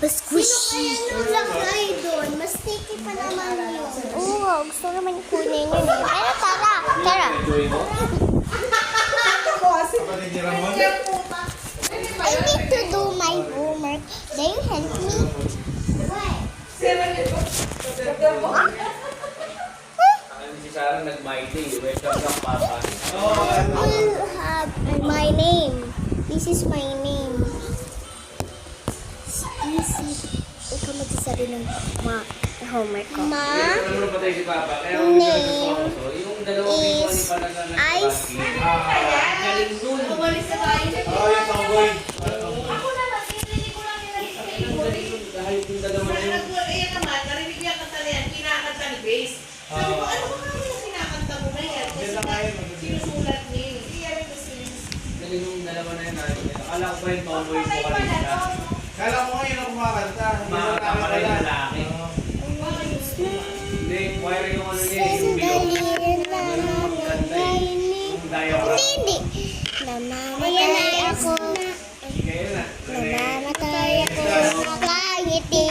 Mas squishy. Ano lang lagay doon? Mas sticky pa naman yun. Oo, gusto naman kunin yun eh. Pero tara, tara. I need to do my homework. Can you help me? Si Sarah nag-mighty. Welcome lang, Papa. I'll have my name. This is my name. Easy. Ikaw magsasabi ng homework ko. Ano ba tayo si Papa? Kaya ako nagkakaso. Yung dalawang Is ni pala na ice. galing nun. Umalis na tayo. Yung tomboy. Ako naman, tinrinig ko lang yung Galing nun. Dahil yung dalawa na yun. Ayan naman, narinig niya kanta na yan, kinakanta ni Grace. Sabi ko, ano ba kami yung kinakanta mo na yan? Kasi sinusulat niya yun. Hindi yan yung sinusulat. Galing yung dalawa na yun. Akala ko ba yung tomboy ko kanina? Kala ko ngayon ako kumakanta. Makakanta pala yung lalaki. Hindi, wire yung ano niya. Yung bilog. Yung diagram. Hindi. Namamatay ako. Sige yun na. Namamatay ako sa kangiti.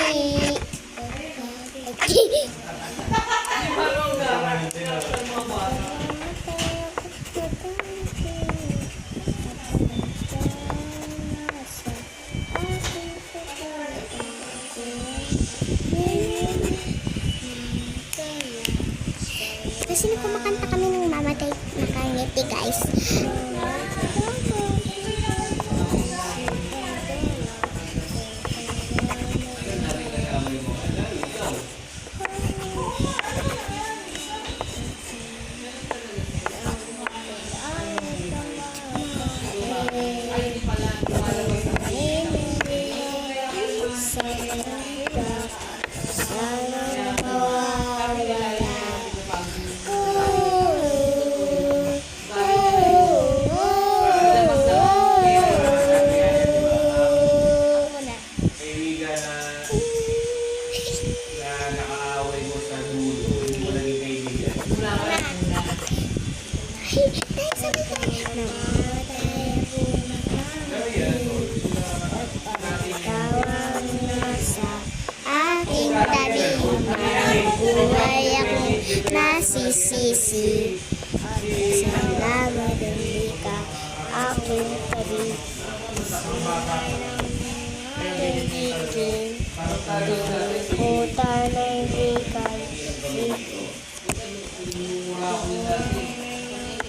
Kasi kumakanta kami ng mamatay na kangiti, guys. Kaibigan na nakaaway mo sa dulo. Hindi mo naging kaibigan. Aking tabi, buhay akong nasisisi. Salamat hindi ka aking tabi. Kaibigan, puta na ibigay.